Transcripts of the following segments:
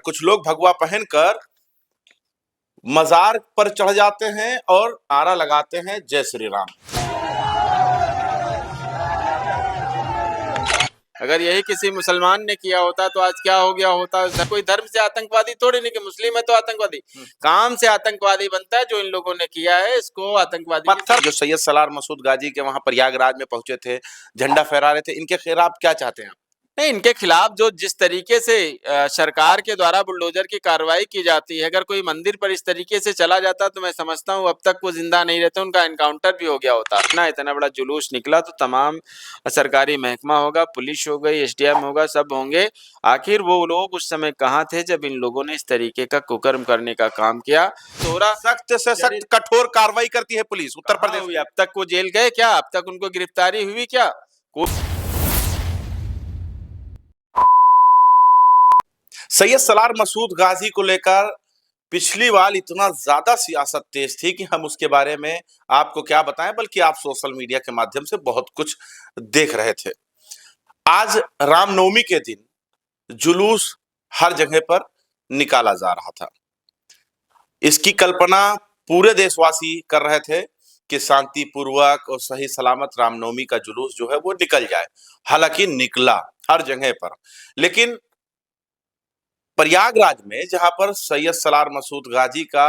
कुछ लोग भगवा पहनकर मजार पर चढ़ जाते हैं और नारा लगाते हैं जय श्री राम। अगर यही किसी मुसलमान ने किया होता तो आज क्या हो गया होता। कोई धर्म से आतंकवादी थोड़ी नहीं कि मुस्लिम है तो आतंकवादी, काम से आतंकवादी बनता है। जो इन लोगों ने किया है इसको आतंकवादी। पत्थर जो सैयद सलार मसूद गाजी के वहां प्रयागराज में पहुंचे थे, झंडा फहरा रहे थे, इनके खिलाफ क्या चाहते हैं आप? नहीं, इनके खिलाफ जो जिस तरीके से सरकार के द्वारा बुलडोजर की कार्रवाई की जाती है, अगर कोई मंदिर पर इस तरीके से चला जाता तो मैं समझता हूँ अब तक वो जिंदा नहीं रहते, उनका एनकाउंटर भी हो गया होता ना। इतना बड़ा जुलूस निकला तो तमाम सरकारी महकमा होगा, पुलिस हो गई, एसडीएम होगा, सब होंगे। आखिर वो लोग उस समय कहाँ थे जब इन लोगों ने इस तरीके का कुकर्म करने का काम किया। थोड़ा सख्त से सख्त कठोर कार्रवाई करती है पुलिस उत्तर प्रदेश में। अब तक वो जेल गए क्या? अब तक उनको गिरफ्तारी हुई क्या? सैयद सलार मसूद गाजी को लेकर पिछली बार इतना ज्यादा सियासत तेज थी कि हम उसके बारे में आपको क्या बताएं, बल्कि आप सोशल मीडिया के माध्यम से बहुत कुछ देख रहे थे। आज रामनवमी के दिन जुलूस हर जगह पर निकाला जा रहा था। इसकी कल्पना पूरे देशवासी कर रहे थे कि शांतिपूर्वक और सही सलामत रामनवमी का जुलूस जो है वो निकल जाए। हालांकि निकला हर जगह पर, लेकिन प्रयागराज में जहां पर सैयद सलार मसूद गाजी का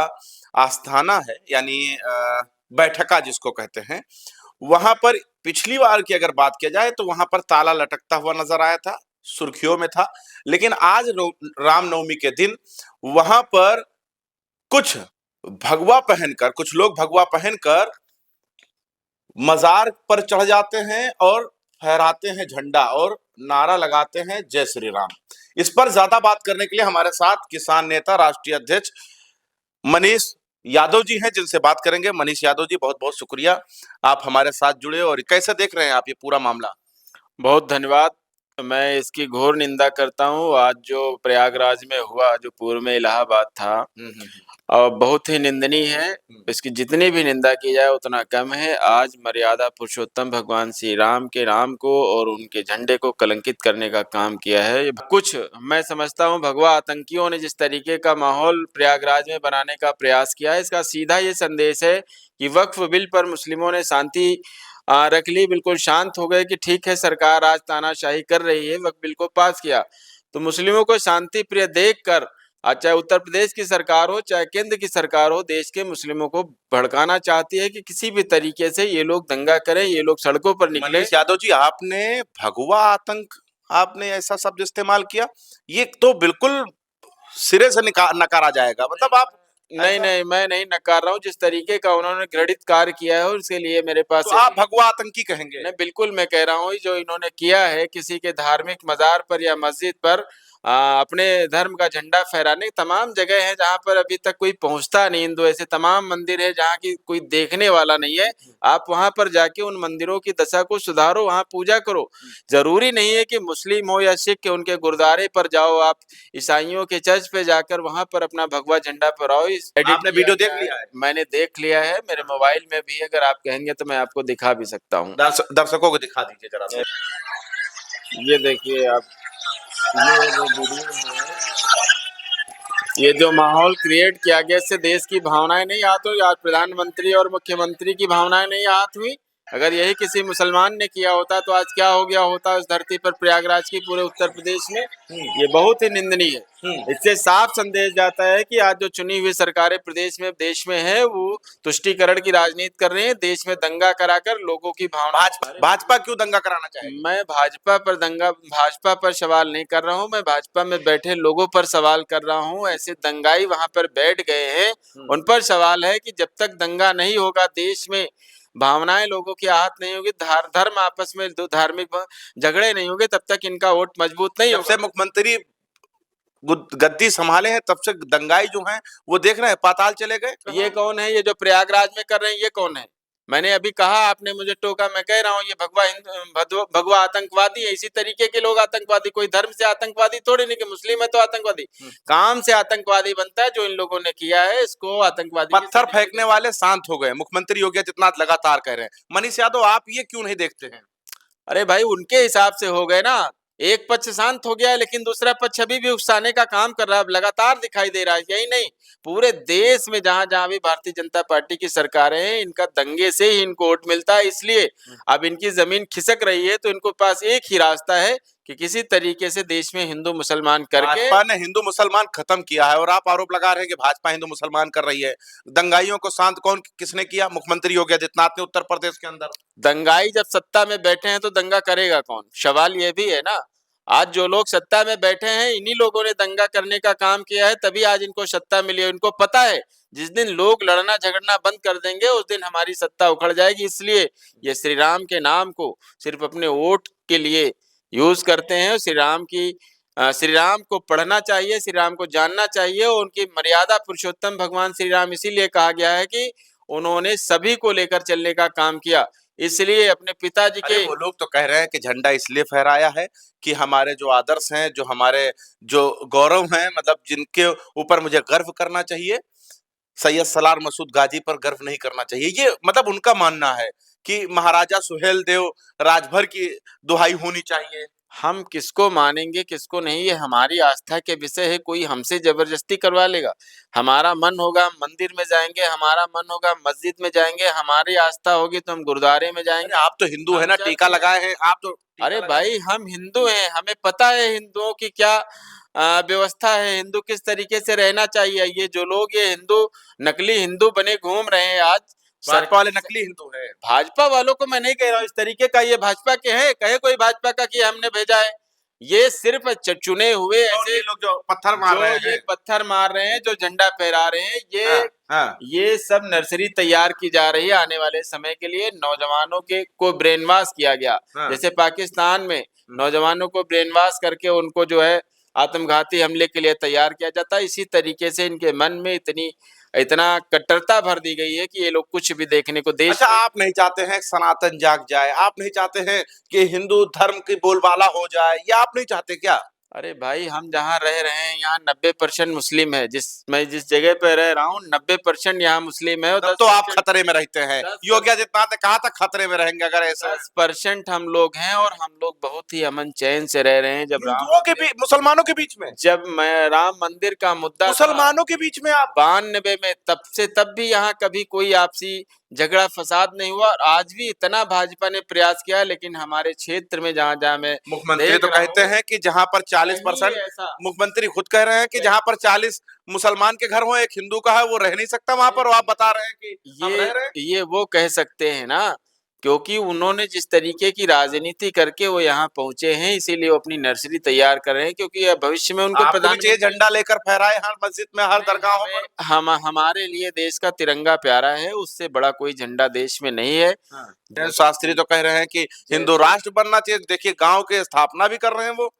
आस्थाना है, यानी बैठका जिसको कहते हैं, वहां पर पिछली बार की अगर बात किया जाए तो वहां पर ताला लटकता हुआ नजर आया था, सुर्खियों में था। लेकिन आज रामनवमी के दिन वहां पर कुछ कुछ लोग भगवा पहनकर मजार पर चढ़ जाते हैं और फहराते हैं झंडा और नारा लगाते हैं जय श्री राम। इस पर ज्यादा बात करने के लिए हमारे साथ किसान नेता राष्ट्रीय अध्यक्ष मनीष यादव जी हैं, जिनसे बात करेंगे। मनीष यादव जी, बहुत बहुत शुक्रिया आप हमारे साथ जुड़े। और कैसे देख रहे हैं आप ये पूरा मामला? बहुत धन्यवाद। मैं इसकी घोर निंदा करता हूँ। आज जो प्रयागराज में हुआ, जो पूर्व में इलाहाबाद था, और बहुत ही निंदनीय है। इसकी जितनी भी निंदा की जाए उतना कम है। आज मर्यादा पुरुषोत्तम भगवान श्री राम के नाम को और उनके झंडे को कलंकित करने का काम किया है। कुछ मैं समझता हूँ भगवा आतंकियों ने जिस तरीके का माहौल प्रयागराज में बनाने का प्रयास किया है, इसका सीधा ये संदेश है कि वक्फ बिल पर मुस्लिमों ने शांति रख ली, बिल्कुल शांत हो गए कि ठीक है सरकार आज तानाशाही कर रही है, वक्फ बिल को पास किया। तो मुस्लिमों को शांति प्रिय देख कर चाहे उत्तर प्रदेश की सरकार हो चाहे केंद्र की सरकार हो, देश के मुस्लिमों को भड़काना चाहती है कि किसी भी तरीके से ये लोग दंगा करें, ये लोग सड़कों पर निकले। मनीष यादव जी, आपने भगवा आतंक, आपने ऐसा शब्द इस्तेमाल किया, ये तो बिल्कुल सिरे से नकारा जाएगा। मतलब आप नहीं, मैं नहीं नकार रहा हूँ। जिस तरीके का उन्होंने घृणित कार्य किया है और उसके लिए मेरे पास तो आप भगवा आतंकी कहेंगे? नहीं, बिल्कुल मैं कह रहा हूँ जो इन्होंने किया है किसी के धार्मिक मजार पर या मस्जिद पर अपने धर्म का झंडा फहराने। तमाम जगह है जहाँ पर अभी तक कोई पहुंचता नहीं, हिंदू ऐसे तमाम मंदिर है जहाँ की कोई देखने वाला नहीं है। आप वहां पर जाके उन मंदिरों की दशा को सुधारो, वहां पूजा करो। जरूरी नहीं है कि मुस्लिम हो या सिख के उनके गुरुद्वारे पर जाओ, आप ईसाइयों के चर्च पे जाकर वहां पर अपना भगवा झंडा फहराओ। आपने वीडियो देख लिया है? मैंने देख लिया है, मेरे मोबाइल में भी। अगर आप कहेंगे तो मैं आपको दिखा भी सकता हूँ। दर्शकों को दिखा दीजिए जरा सा। ये देखिए आप, ये जो वीडियो है, ये जो माहौल क्रिएट किया गया, इससे देश की भावनाएं नहीं आहत हुई। आज प्रधानमंत्री और मुख्यमंत्री की भावनाएं नहीं आहत हुई। अगर यही किसी मुसलमान ने किया होता तो आज क्या हो गया होता इस धरती पर, प्रयागराज की, पूरे उत्तर प्रदेश में। ये बहुत ही निंदनीय है। इससे साफ संदेश जाता है कि आज जो चुनी हुई सरकारें प्रदेश में, देश में है, वो तुष्टीकरण की राजनीति कर रहे हैं। देश में दंगा कराकर लोगों की भावना। भाजपा क्यों दंगा कराना चाहेगी? मैं भाजपा पर सवाल नहीं कर रहा हूं, मैं भाजपा में बैठे लोगों पर सवाल कर रहा हूं। ऐसे दंगाई वहां पर बैठ गए हैं, उन पर सवाल है कि जब तक दंगा नहीं होगा, देश में भावनाएं लोगों की आहत नहीं होगी, धर्म आपस में दो धार्मिक झगड़े नहीं होंगे, तब तक इनका वोट मजबूत नहीं होगा। जब से मुख्यमंत्री गद्दी संभाले हैं तब से दंगाई जो हैं वो देख रहे हैं पाताल चले गए। ये कौन है? ये जो प्रयागराज में कर रहे हैं ये कौन है? मैंने अभी कहा, आपने मुझे टोका, मैं कह रहा हूँ ये भगवा आतंकवादी है। इसी तरीके के लोग आतंकवादी, कोई धर्म से आतंकवादी थोड़ी नहीं कि मुस्लिम है तो आतंकवादी, काम से आतंकवादी बनता है। जो इन लोगों ने किया है इसको आतंकवादी। पत्थर फेंकने वाले शांत हो गए, मुख्यमंत्री योगी आदित्यनाथ लगातार कह रहे हैं। मनीष यादव, आप ये क्यों नहीं देखते हैं? अरे भाई, उनके हिसाब से हो गए ना। एक पक्ष शांत हो गया है, लेकिन दूसरा पक्ष अभी भी उकसाने का काम कर रहा है, लगातार दिखाई दे रहा है। यही नहीं, पूरे देश में जहां-जहां भी भारतीय जनता पार्टी की सरकारें हैं, इनका दंगे से ही इनको वोट मिलता है। इसलिए अब इनकी जमीन खिसक रही है, तो इनको पास एक ही रास्ता है कि किसी तरीके से देश में हिंदू मुसलमान करके। भाजपा ने हिंदू मुसलमान खत्म किया है और आप आरोप लगा रहे हैं कि भाजपा हिंदू मुसलमान कर रही है। दंगाइयों को शांत कौन किसने किया? मुख्यमंत्री योगी आदित्यनाथ ने उत्तर प्रदेश के अंदर। दंगाई जब सत्ता में बैठे हैं तो दंगा करेगा कौन? सवाल ये भी है ना। आज जो लोग सत्ता में बैठे हैं, इन्हीं लोगों ने दंगा करने का काम किया है, तभी आज इनको सत्ता मिली है। इनको पता है जिस दिन लोग लड़ना झगड़ना बंद कर देंगे, उस दिन हमारी सत्ता उखड़ जाएगी। इसलिए ये श्री राम के नाम को सिर्फ अपने वोट के लिए यूज करते हैं। श्री राम को पढ़ना चाहिए, श्री राम को जानना चाहिए, और उनकी मर्यादा पुरुषोत्तम भगवान श्री राम इसीलिए कहा गया है कि उन्होंने सभी को लेकर चलने का काम किया। इसलिए अपने पिताजी के। वो लोग तो कह रहे हैं कि झंडा इसलिए फहराया है कि हमारे जो आदर्श हैं, जो हमारे जो गौरव हैं, मतलब जिनके ऊपर मुझे गर्व करना चाहिए, सैयद सलार मसूद गाजी पर गर्व नहीं करना चाहिए। ये मतलब उनका मानना है कि महाराजा सुहेल देव राजभर की दुहाई होनी चाहिए। हम किसको मानेंगे किसको नहीं, ये हमारी आस्था के विषय है। कोई हमसे जबरदस्ती करवा लेगा? हमारा मन होगा हम मंदिर में जाएंगे, हमारा मन होगा मस्जिद में जाएंगे, हमारी आस्था होगी तो हम गुरुद्वारे में जाएंगे। आप तो हिंदू है ना, टीका लगाए हैं आप तो। अरे भाई, हम हिंदू हैं, हमें पता है हिंदुओं की क्या व्यवस्था है, हिंदू किस तरीके से रहना चाहिए। ये जो लोग ये हिंदू नकली हिंदू बने घूम रहे हैं आज, भाजपा वाले नकली हिंदू है। भाजपा वालों को मैं नहीं कह रहा हूँ इस तरीके का, ये भाजपा के हैं, कहे कोई भाजपा का कि हमने भेजा है। ये सिर्फ चुने हुए ऐसे लोग जो पत्थर मार रहे हैं, ये पत्थर मार रहे हैं, जो झंडा फहरा रहे हैं, ये हाँ। ये सब नर्सरी तैयार की जा रही है आने वाले समय के लिए। नौजवानों के को ब्रेन वॉश किया गया, जैसे पाकिस्तान में नौजवानों को ब्रेन वॉश करके उनको जो है आत्मघाती हमले के लिए तैयार किया जाता है। इसी तरीके से इनके मन में इतना कट्टरता भर दी गई है कि ये लोग कुछ भी देखने को देश। अच्छा, आप नहीं चाहते हैं सनातन जाग जाए? आप नहीं चाहते हैं कि हिंदू धर्म की बोलबाला हो जाए? ये आप नहीं चाहते क्या? अरे भाई, हम जहाँ रह रहे हैं यहाँ 90% मुस्लिम है। मैं जिस जगह पे रह रहा हूँ 90% यहाँ मुस्लिम है। तब तो आप खतरे में रहते हैं। योगी आदित्यनाथ ने कहा था खतरे में रहेंगे अगर ऐसा। 10% हम लोग हैं, और हम लोग बहुत ही अमन चैन से रह रहे हैं। जब हिंदुओं के बीच, मुसलमानों के बीच में, जब मैं राम मंदिर का मुद्दा मुसलमानों के बीच में आप 92 में, तब भी यहाँ कभी कोई आपसी झगड़ा फसाद नहीं हुआ। और आज भी इतना भाजपा ने प्रयास किया, लेकिन हमारे क्षेत्र में जहाँ मैं मुख्यमंत्री तो कहते हैं कि जहाँ पर 40%, मुख्यमंत्री खुद कह रहे हैं कि जहाँ पर 40 मुसलमान के घर हो, एक हिंदू का है, वो रह नहीं सकता वहां पर। आप बता रहे हैं कि हम रह रहे हैं। ये वो कह सकते हैं ना, क्योंकि उन्होंने जिस तरीके की राजनीति करके वो यहाँ पहुंचे हैं, इसीलिए वो अपनी नर्सरी तैयार कर रहे हैं। क्योंकि भविष्य में उनको प्रधानमंत्री झंडा लेकर फहराए हर मस्जिद में, हर दरगाहों पर। हमारे लिए देश का तिरंगा प्यारा है, उससे बड़ा कोई झंडा देश में नहीं है। शास्त्री तो कह रहे हैं कि हिंदू राष्ट्र बनना चाहिए। देखिए गांव के स्थापना भी कर रहे हैं वो।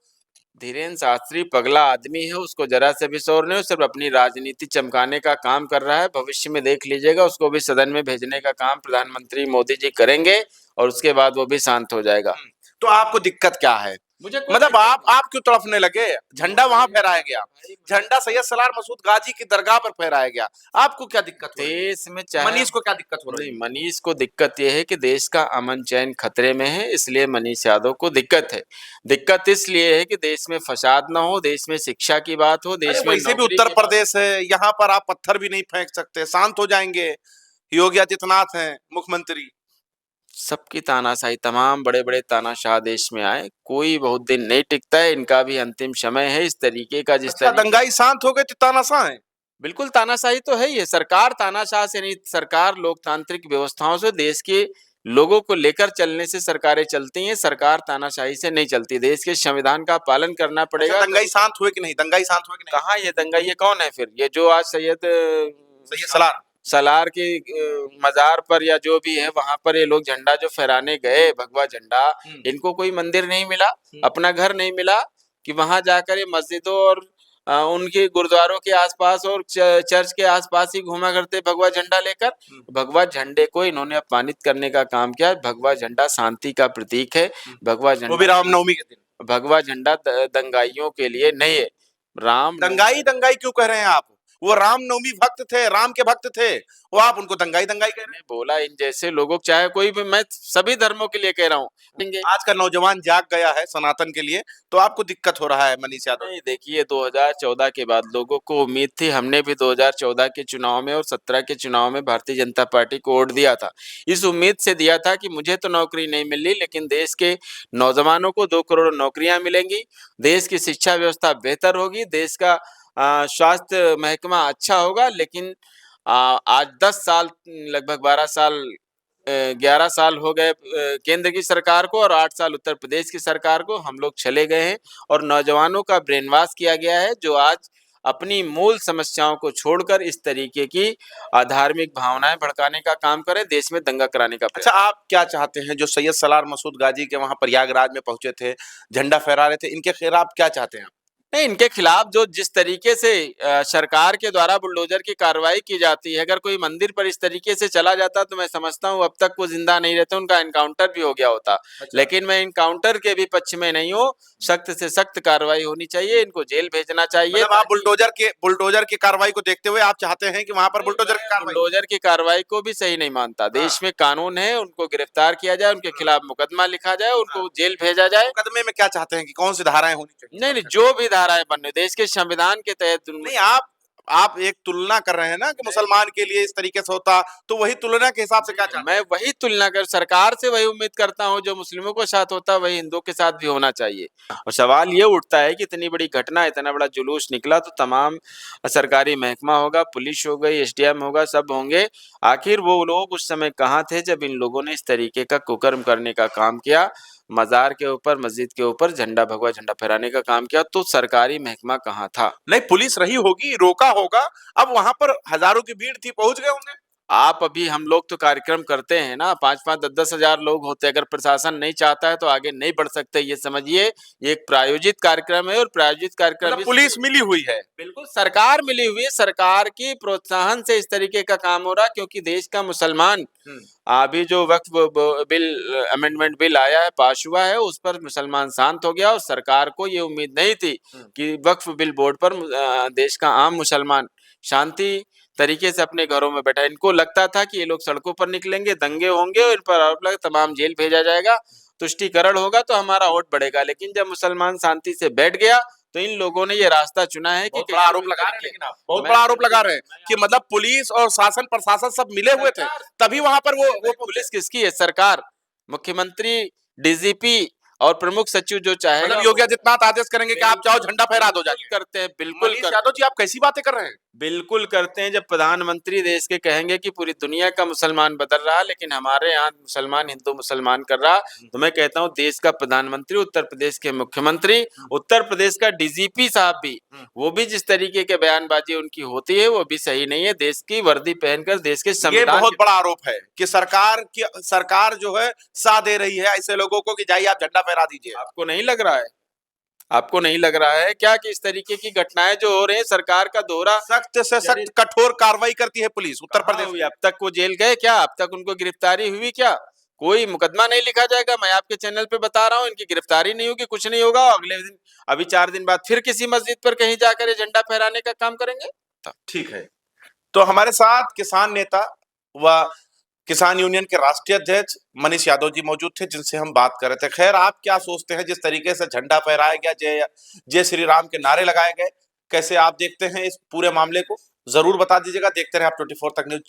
धीरेन्द्र शास्त्री पगला आदमी है, उसको जरा से भी शोर नहीं, सिर्फ अपनी राजनीति चमकाने का काम कर रहा है। भविष्य में देख लीजिएगा, उसको भी सदन में भेजने का काम प्रधानमंत्री मोदी जी करेंगे, और उसके बाद वो भी शांत हो जाएगा। तो आपको दिक्कत क्या है? मतलब आप क्यों तड़फने लगे? झंडा वहां फहराया गया, झंडा सैयद सलार मसूद गाजी की दरगाह पर फहराया गया, आपको क्या दिक्कत हो रही है? देश में चाहे मनीष को क्या दिक्कत हो रही है? मनीष को दिक्कत यह है कि देश का अमन चैन खतरे में है, इसलिए मनीष यादव को दिक्कत है। दिक्कत इसलिए है कि देश में फसाद ना हो, देश में शिक्षा की बात हो, देश में वैसे भी उत्तर प्रदेश है, यहाँ पर आप पत्थर भी नहीं फेंक सकते, शांत हो जाएंगे। योगी आदित्यनाथ हैं मुख्यमंत्री। सबकी तानाशाही, तमाम बड़े-बड़े तानाशाह देश में आए, कोई बहुत दिन नहीं टिकता है। इनका भी अंतिम समय है। इस तरीके का जिस तरह दंगाई शांत हो गए तो तानाशाह है। बिल्कुल तानाशाही तो है ही है। सरकार तानाशाह से नहीं, सरकार लोकतांत्रिक व्यवस्थाओं से, देश के लोगों को लेकर चलने से सरकारें चलती हैं। सरकार तानाशाही से नहीं चलती। देश के संविधान का पालन करना पड़ेगा। दंगाई शांत हुए कि नहीं? दंगाई शांत हुए कि नहीं? कहाँ ये दंगाई? ये कौन है फिर? ये जो आज सैयद सलार के मजार पर या जो भी है वहां पर ये लोग झंडा जो फहराने गए, भगवा झंडा, इनको कोई मंदिर नहीं मिला, अपना घर नहीं मिला कि वहां जाकर ये मस्जिदों और उनके गुरुद्वारों के आसपास और चर्च के आसपास ही घूमा करते भगवा झंडा लेकर। भगवा झंडे को इन्होंने अपमानित करने का काम किया। भगवा झंडा शांति का प्रतीक है। भगवा झंडा, वो भी रामनवमी के दिन। भगवा झंडा दंगाइयों के लिए नहीं है। दंगाई क्यों कह रहे हैं आप? वो रामनवमी भक्त थे, राम के भक्त थे, वो आप उनको दंगाई दंगाई कह रहे मैंने बोला इन जैसे लोगों, चाहे कोई भी, मैं सभी धर्मों के लिए कह रहा हूँ। हैं। आज का नौजवान जाग गया है सनातन के लिए, तो आपको दिक्कत हो रहा है मनीष यादव? नहीं, देखिए 2014 के बाद लोगों को उम्मीद थी, हमने भी 2014 के चुनाव में और 17 के चुनाव में भारतीय जनता पार्टी को वोट दिया था। इस उम्मीद से दिया था कि मुझे तो नौकरी नहीं मिली, लेकिन देश के नौजवानों को 2 करोड़ नौकरियां मिलेंगी, देश की शिक्षा व्यवस्था बेहतर होगी, देश का स्वास्थ्य महकमा अच्छा होगा। लेकिन आज 10 साल, लगभग 12 साल, 11 साल हो गए केंद्र की सरकार को और 8 साल उत्तर प्रदेश की सरकार को, हम लोग चले गए हैं और नौजवानों का ब्रेन वॉश किया गया है, जो आज अपनी मूल समस्याओं को छोड़कर इस तरीके की धार्मिक भावनाएं भड़काने का काम करे, देश में दंगा कराने का अच्छा, प्रयास। आप क्या चाहते हैं, जो सैयद सलार मसूद गाजी के वहां प्रयागराज में पहुंचे थे, झंडा फहरा रहे थे, इनके खिलाफ क्या चाहते हैं आप? नहीं, इनके खिलाफ जो जिस तरीके से सरकार के द्वारा बुलडोजर की कार्रवाई की जाती है, अगर कोई मंदिर पर इस तरीके से चला जाता तो मैं समझता हूँ अब तक वो जिंदा नहीं रहते, उनका एनकाउंटर भी हो गया होता। अच्छा। लेकिन मैं एनकाउंटर के भी पक्ष में नहीं हूँ, सख्त से सख्त कार्रवाई होनी चाहिए, इनको जेल भेजना चाहिए। मतलब आप बुलडोजर की कार्रवाई को देखते हुए आप चाहते हैं कि वहां पर बुलडोजर की कार्रवाई? बुलडोजर की कार्रवाई को भी सही नहीं मानता। देश में कानून है, उनको गिरफ्तार किया जाए, उनके खिलाफ मुकदमा लिखा जाए, उनको जेल भेजा जाए। मुकदमे में क्या चाहते हैं कि कौन सी धाराएं होनी चाहिए? नहीं, नहीं, जो भी धाराएं बने देश के संविधान के तहत नहीं, आप एक तुलना कर रहे हैं ना कि मुसलमान के लिए इस तरीके से होता, तो वही तुलना के हिसाब से क्या चाहते मैं वही तुलना कर सरकार से वही उम्मीद करता हूँ, जो मुस्लिमों के साथ होता है वही हिंदुओं के साथ भी होना चाहिए। और सवाल ये उठता है कि इतनी बड़ी घटना, इतना बड़ा जुलूस निकला, तो तमाम सरकारी महकमा होगा, पुलिस हो गई, एसडीएम होगा, सब होंगे। आखिर वो लोग उस समय कहाँ थे जब इन लोगों ने इस तरीके का कुकर्म करने का काम किया, मजार के ऊपर, मस्जिद के ऊपर झंडा, भगवा झंडा फहराने का काम किया, तो सरकारी महकमा कहाँ था? नहीं, पुलिस रही होगी, रोका होगा, अब वहां पर हजारों की भीड़ थी, पहुंच गए होंगे। आप अभी, हम लोग तो कार्यक्रम करते हैं ना, 5-5, 10-10 हजार लोग होते हैं। अगर प्रशासन नहीं चाहता है तो आगे नहीं बढ़ सकते, ये समझिए। ये एक प्रायोजित कार्यक्रम है और प्रायोजित कार्यक्रम मतलब पुलिस मिली हुई है। बिल्कुल सरकार मिली हुई है, सरकार की प्रोत्साहन से इस तरीके का काम हो रहा है, क्योंकि देश का मुसलमान अभी जो वक्फ बिल, अमेंडमेंट बिल आया है, पास हुआ है, उस पर मुसलमान शांत हो गया और सरकार को ये उम्मीद नहीं थी कि वक्फ बिल बोर्ड पर देश का आम मुसलमान शांति तरीके से अपने घरों में बैठा। इनको लगता था कि ये लोग सड़कों पर निकलेंगे, दंगे होंगे और इन पर आरोप लगा, तमाम जेल भेजा जाएगा, तुष्टीकरण होगा तो हमारा वोट बढ़ेगा। लेकिन जब मुसलमान शांति से बैठ गया तो इन लोगों ने ये रास्ता चुना है कि बहुत बड़ा आरोप लगा रहे हैं, लेकिन आप बहुत बड़ा आरोप लगा रहे हैं कि मतलब पुलिस और शासन प्रशासन सब मिले हुए थे, तभी वहां पर वो पुलिस किसकी है? सरकार, मुख्यमंत्री, डीजीपी और प्रमुख सचिव जो चाहेगा, मतलब योगी आदित्यनाथ आदेश करेंगे कि आप जाओ झंडा फहरा दो जाके। करते हैं, बिल्कुल मनीष यादव जी, आप कैसी बातें कर रहे हैं? बिल्कुल करते हैं। जब प्रधानमंत्री देश के कहेंगे कि पूरी दुनिया का मुसलमान बदल रहा, लेकिन हमारे यहाँ मुसलमान हिंदू मुसलमान कर रहा, तो मैं कहता हूँ देश का प्रधानमंत्री, उत्तर प्रदेश के मुख्यमंत्री, उत्तर प्रदेश का डीजीपी साहब भी, वो भी जिस तरीके के बयानबाजी उनकी होती है वो भी सही नहीं है। देश की वर्दी पहनकर देश के ये संविधान बहुत बड़ा आरोप है कि सरकार जो है साथ दे रही है ऐसे लोगों को कि जाइए आप झंडा फहरा दीजिए। आपको नहीं लग रहा है? आपको नहीं लग रहा है क्या कि इस तरीके की घटनाएं जो हो रही हैं, सरकार का दोहरा, सख्त से सख्त कठोर कार्रवाई करती है पुलिस उत्तर प्रदेश में। अब तक वो जेल गए क्या? अब तक उनको गिरफ्तारी हुई क्या? कोई मुकदमा नहीं लिखा जाएगा। मैं आपके चैनल पे बता रहा हूँ, इनकी गिरफ्तारी नहीं होगी, कुछ नहीं होगा। अगले दिन, अभी 4 दिन बाद फिर किसी मस्जिद पर कहीं जाकर ये झंडा फहराने का काम करेंगे। ठीक है, तो हमारे साथ किसान नेता व किसान यूनियन के राष्ट्रीय अध्यक्ष मनीष यादव जी मौजूद थे, जिनसे हम बात कर रहे थे। खैर, आप क्या सोचते हैं जिस तरीके से झंडा फहराया गया, जय जय श्री राम के नारे लगाए गए, कैसे आप देखते हैं इस पूरे मामले को? जरूर बता दीजिएगा। देखते रहे आप 24 तक न्यूज।